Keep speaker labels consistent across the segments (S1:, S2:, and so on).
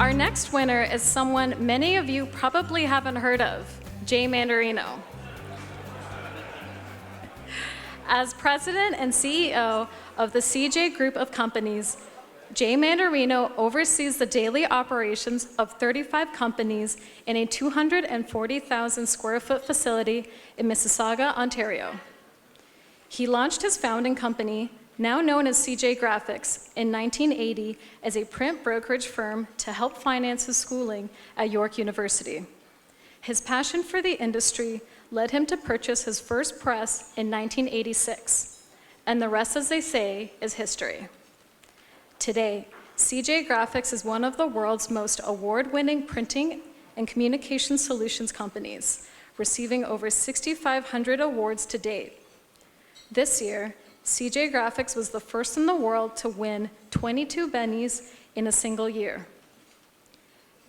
S1: Our next winner is someone many of you probably haven't heard of, Jay Mandarino. As president and CEO of the CJ Group of Companies, Jay Mandarino oversees the daily operations of 35 companies in a 240,000 square foot facility in Mississauga, Ontario. He launched his founding company, now known as CJ Graphics, in 1980 as a print brokerage firm to help finance his schooling at York University. His passion for the industry led him to purchase his first press in 1986, and the rest, as they say, is history. Today, CJ Graphics is one of the world's most award-winning printing and communication solutions companies, receiving over 6,500 awards to date. This year, CJ Graphics was the first in the world to win 22 Bennies in a single year.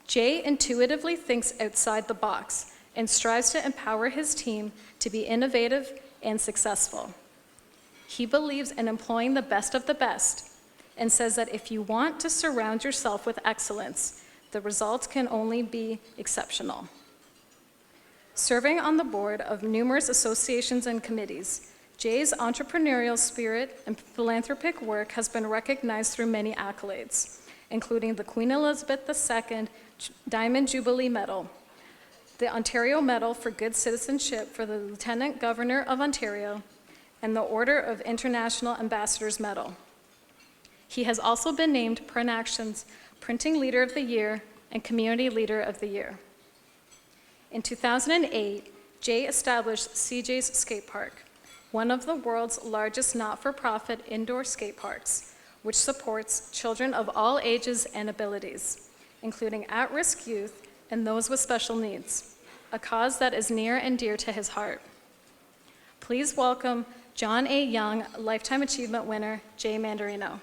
S1: Jay intuitively thinks outside the box and strives to empower his team to be innovative and successful. He believes in employing the best of the best and says that if you want to surround yourself with excellence, the results can only be exceptional. Serving on the board of numerous associations and committees, Jay's entrepreneurial spirit and philanthropic work has been recognized through many accolades, including the Queen Elizabeth II Diamond Jubilee Medal, the Ontario Medal for Good Citizenship for the Lieutenant Governor of Ontario, and the Order of International Ambassadors Medal. He has also been named PrintAction's Printing Leader of the Year and Community Leader of the Year. In 2008, Jay established CJ's Skate Park, one of the world's largest not-for-profit indoor skate parks, which supports children of all ages and abilities, including at-risk youth and those with special needs, a cause that is near and dear to his heart. Please welcome John A. Young Lifetime Achievement winner, Jay Mandarino.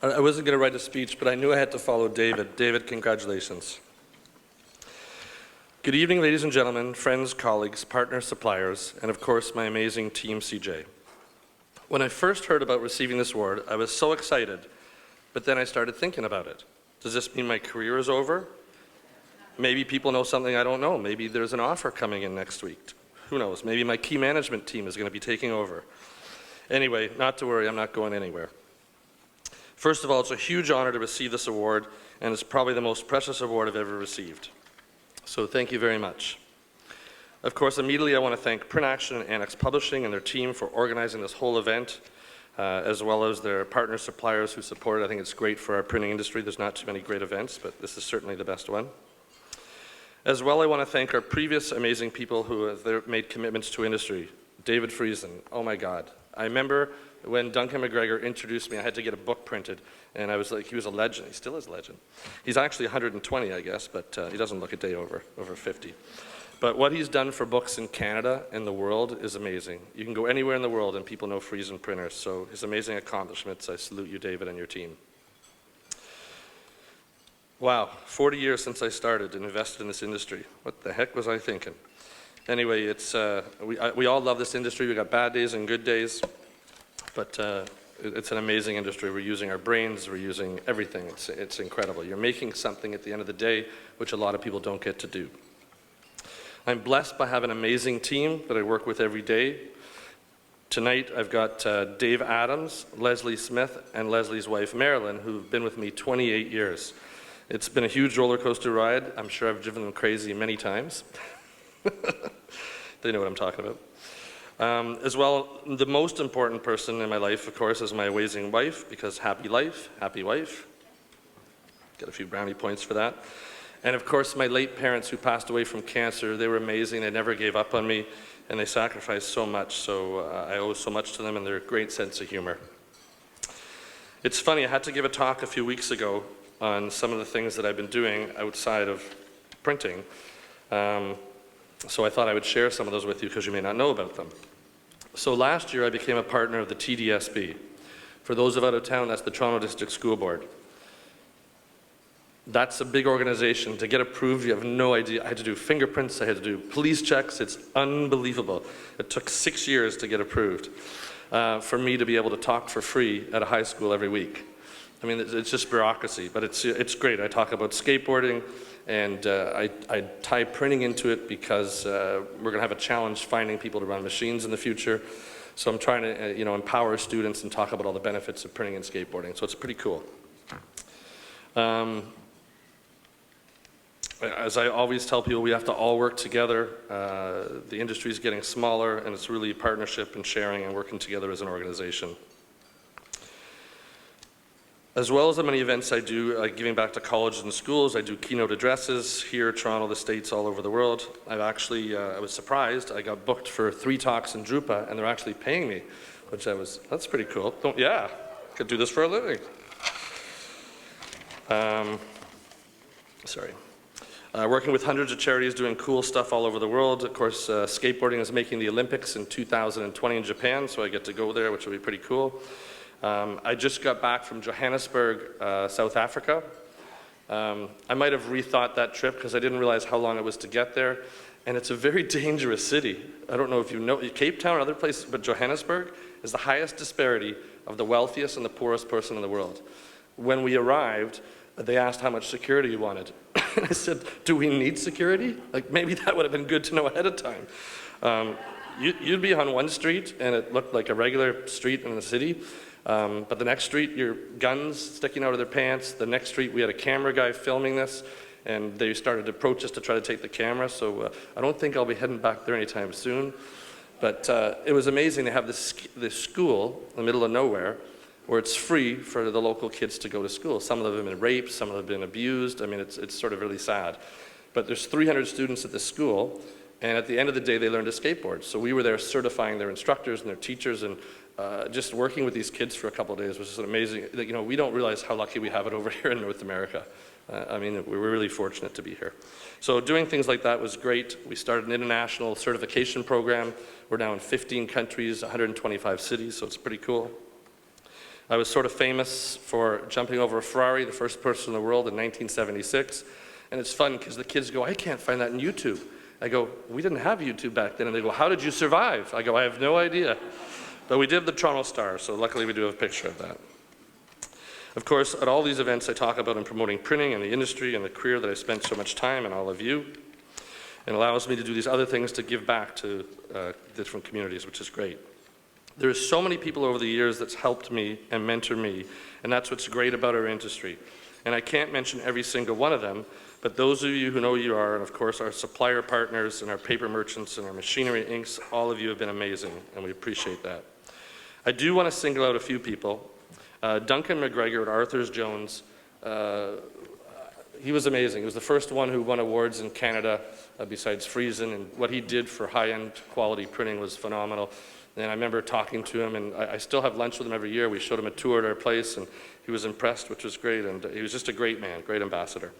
S2: I wasn't going to write a speech, but I knew I had to follow David. David, congratulations. Good evening, ladies and gentlemen, friends, colleagues, partners, suppliers, and of course, my amazing team, CJ. When I first heard about receiving this award, I was so excited, but then I started thinking about it. Does this mean my career is over? Maybe people know something I don't know. Maybe there's an offer coming in next week. Who knows? Maybe my key management team is going to be taking over. Anyway, not to worry, I'm not going anywhere. First of all, it's a huge honor to receive this award, and it's probably the most precious award I've ever received. So thank you very much. Of course, immediately I want to thank PrintAction and Annex Publishing and their team for organizing this whole event, as well as their partner suppliers who support it. I think it's great for our printing industry. There's not too many great events, but this is certainly the best one. As well, I want to thank our previous amazing people who have made commitments to industry. David Friesen, oh my God. I remember when Duncan McGregor introduced me, I had to get a book printed, and I was like, he was a legend. He still is a legend. He's actually 120, I guess, but he doesn't look a day over 50. But what he's done for books in Canada and the world is amazing. You can go anywhere in the world and people know Friesen printers, so his amazing accomplishments, I salute you, David, and your team. Wow, 40 years since I started and invested in this industry. What the heck was I thinking? Anyway, it's, we all love this industry. We got bad days and good days. But it's an amazing industry. We're using our brains, we're using everything. It's incredible. You're making something at the end of the day, which a lot of people don't get to do. I'm blessed by having an amazing team that I work with every day. Tonight, I've got Dave Adams, Leslie Smith, and Leslie's wife, Marilyn, who've been with me 28 years. It's been a huge roller coaster ride. I'm sure I've driven them crazy many times. They know what I'm talking about. As well, the most important person in my life, of course, is my amazing wife, because happy life, happy wife. Get a few brownie points for that. And of course, my late parents who passed away from cancer, they were amazing. They never gave up on me, and they sacrificed so much, so I owe so much to them and their great sense of humor. It's funny, I had to give a talk a few weeks ago on some of the things that I've been doing outside of printing. So I thought I would share some of those with you because you may not know about them. So last year I became a partner of the TDSB, For those of out of town, that's the Toronto District School Board. That's a big organization. To get approved, you have no idea. I had to do fingerprints, I had to do police checks. It's unbelievable. It took 6 years to get approved for me to be able to talk for free at a high school every week. I mean, it's just bureaucracy, but it's great. I talk about skateboarding, and I tie printing into it because we're going to have a challenge finding people to run machines in the future. So I'm trying to empower students and talk about all the benefits of printing and skateboarding. So it's pretty cool. As I always tell people, we have to all work together. The industry is getting smaller, and it's really a partnership and sharing and working together as an organization. As well as the many events I do, like giving back to colleges and schools, I do keynote addresses here, Toronto, the States, all over the world. I've actually, I was surprised, I got booked for 3 talks in Drupa, and they're actually paying me, which that's pretty cool. Yeah, could do this for a living. Working with hundreds of charities doing cool stuff all over the world. Of course, skateboarding is making the Olympics in 2020 in Japan, so I get to go there, which will be pretty cool. I just got back from Johannesburg, South Africa. I might have rethought that trip because I didn't realize how long it was to get there. And it's a very dangerous city. I don't know if you know, Cape Town and other places, but Johannesburg is the highest disparity of the wealthiest and the poorest person in the world. When we arrived, they asked how much security we wanted. And I said, do we need security? Like, maybe that would have been good to know ahead of time. You'd be on one street and it looked like a regular street in the city. But the next street, your guns sticking out of their pants. The next street, we had a camera guy filming this, and they started to approach us to try to take the camera. So I don't think I'll be heading back there anytime soon. But it was amazing to have this school in the middle of nowhere where it's free for the local kids to go to school. Some of them have been raped, some of them have been abused. I mean, it's sort of really sad. But there's 300 students at this school, and at the end of the day, they learned to skateboard. So we were there certifying their instructors and their teachers, and just working with these kids for a couple of days was just amazing. We don't realize how lucky we have it over here in North America. I mean, we're really fortunate to be here. So doing things like that was great. We started an international certification program. We're now in 15 countries, 125 cities, so it's pretty cool. I was sort of famous for jumping over a Ferrari, the first person in the world in 1976. And it's fun because the kids go, I can't find that on YouTube. I go, we didn't have YouTube back then. And they go, how did you survive? I go, I have no idea. But we did the Toronto Star, so luckily we do have a picture of that. Of course, at all these events I talk about and promoting printing and the industry and the career that I spent so much time and all of you. It allows me to do these other things to give back to different communities, which is great. There's so many people over the years that's helped me and mentored me, and that's what's great about our industry. And I can't mention every single one of them, but those of you who know you are, and of course our supplier partners and our paper merchants and our machinery inks, all of you have been amazing, and we appreciate that. I do want to single out a few people. Duncan McGregor at Arthur's Jones, he was amazing. He was the first one who won awards in Canada besides Friesen, and what he did for high-end quality printing was phenomenal. And I remember talking to him, and I still have lunch with him every year. We showed him a tour at our place, and he was impressed, which was great, and he was just a great man, great ambassador.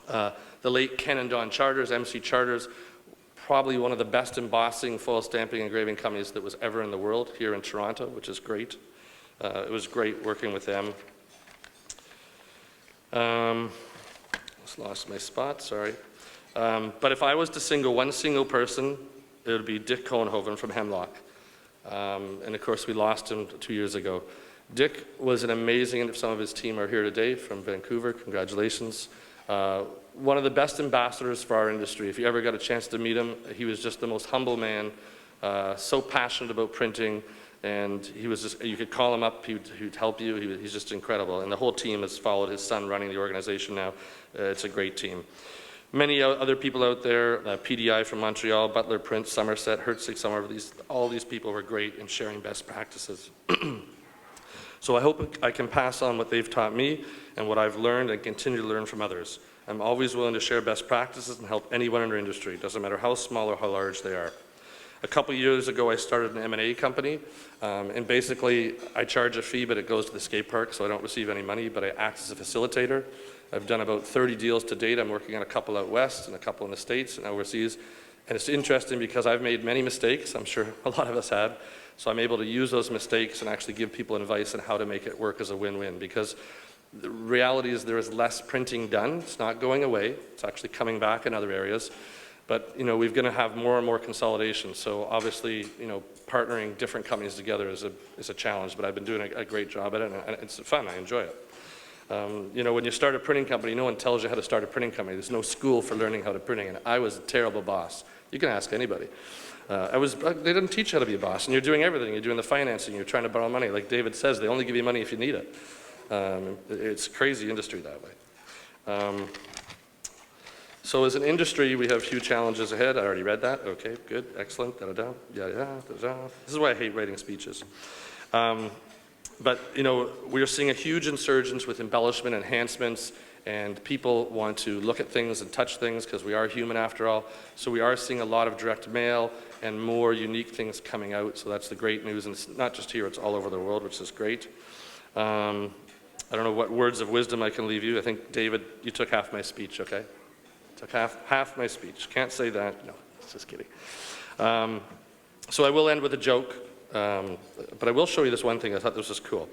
S2: The late Ken and Don Charters, MC Charters, probably one of the best embossing, foil stamping, engraving companies that was ever in the world here in Toronto, which is great. It was great working with them. Just lost my spot, sorry. But if I was to single one single person, it would be Dick Cohenhoven from Hemlock. And of course, we lost him 2 years ago. Dick was an amazing, and some of his team are here today from Vancouver, congratulations. One of the best ambassadors for our industry. If you ever got a chance to meet him, he was just the most humble man, so passionate about printing, and he was just, you could call him up, he'd help you, he's just incredible. And the whole team has followed his son running the organization now. It's a great team. Many other people out there, PDI from Montreal, Butler Print, Somerset, Herzig, all these people were great in sharing best practices. So I hope I can pass on what they've taught me and what I've learned and continue to learn from others. I'm always willing to share best practices and help anyone in our industry. It doesn't matter how small or how large they are. A couple years ago, I started an M&A company, and basically I charge a fee, but it goes to the skate park, so I don't receive any money, but I act as a facilitator. I've done about 30 deals to date. I'm working on a couple out west and a couple in the States and overseas. And it's interesting because I've made many mistakes. I'm sure a lot of us have. So I'm able to use those mistakes and actually give people advice on how to make it work as a win-win, because the reality is there is less printing done. It's not going away. It's actually coming back in other areas. But we're going to have more and more consolidation. So obviously, partnering different companies together is a challenge. But I've been doing a great job at it, and it's fun. I enjoy it. When you start a printing company, no one tells you how to start a printing company. There's no school for learning how to printing, and I was a terrible boss. You can ask anybody. They didn't teach you how to be a boss, and you're doing everything. You're doing the financing. You're trying to borrow money. Like David says, they only give you money if you need it. It's a crazy industry that way. So as an industry, we have huge challenges ahead. I already read that. Okay, good, excellent. Da-da-da, da-da-da. This is why I hate writing speeches. But we are seeing a huge insurgence with embellishment, enhancements, and people want to look at things and touch things because we are human after all. So we are seeing a lot of direct mail and more unique things coming out. So that's the great news, and it's not just here, it's all over the world, which is great. I don't know what words of wisdom I can leave you. I think, David, you took half my speech, okay? Took half my speech. Can't say that. No, just kidding. So I will end with a joke, but I will show you this one thing. I thought this was cool.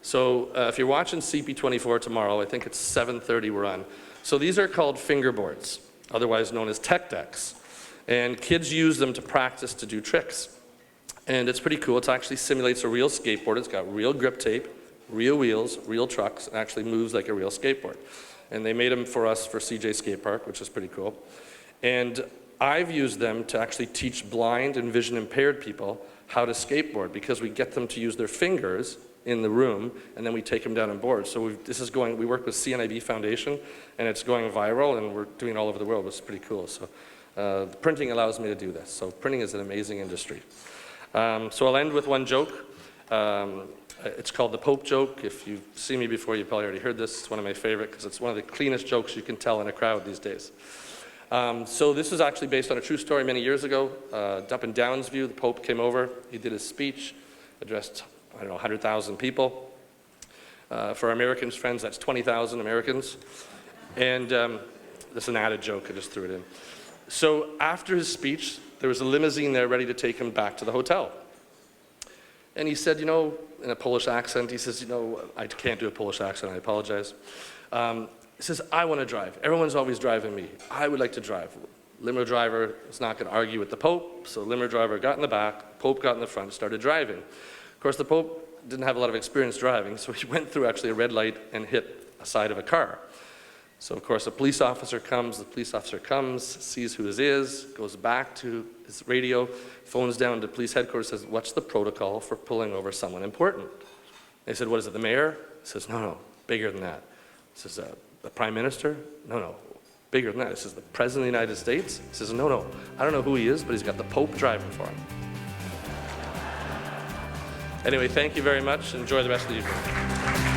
S2: So if you're watching CP24 tomorrow, I think it's 7:30 we're on. So these are called fingerboards, otherwise known as tech decks. And kids use them to practice to do tricks. And it's pretty cool. It actually simulates a real skateboard. It's got real grip tape, real wheels, real trucks, and actually moves like a real skateboard. And they made them for us for CJ Skate Park, which is pretty cool. And I've used them to actually teach blind and vision impaired people how to skateboard, because we get them to use their fingers in the room, and then we take them down on board. So we work with CNIB Foundation, and it's going viral, and we're doing it all over the world, which is pretty cool. So printing allows me to do this. So printing is an amazing industry. So I'll end with one joke. It's called the Pope joke. If you've seen me before, you've probably already heard this. It's one of my favorite because it's one of the cleanest jokes you can tell in a crowd these days. So this is actually based on a true story many years ago. Up in Downsview, the Pope came over. He did his speech, addressed, 100,000 people. For our Americans friends, that's 20,000 Americans. And this is an added joke. I just threw it in. So after his speech, there was a limousine there ready to take him back to the hotel. And he said, in a Polish accent, he says, I can't do a Polish accent, I apologize. He says, I want to drive. Everyone's always driving me. I would like to drive. Limo driver is not going to argue with the Pope, so limo driver got in the back, Pope got in the front, started driving. Of course, the Pope didn't have a lot of experience driving, so he went through actually a red light and hit a side of a car. So of course, a police officer comes, sees who this is, goes back to his radio, phones down to police headquarters, says, what's the protocol for pulling over someone important? They said, what is it, the mayor? He says, no, bigger than that. He says, the prime minister? No, bigger than that. He says, the president of the United States? He says, no, I don't know who he is, but he's got the Pope driving for him. Anyway, thank you very much. Enjoy the rest of the evening.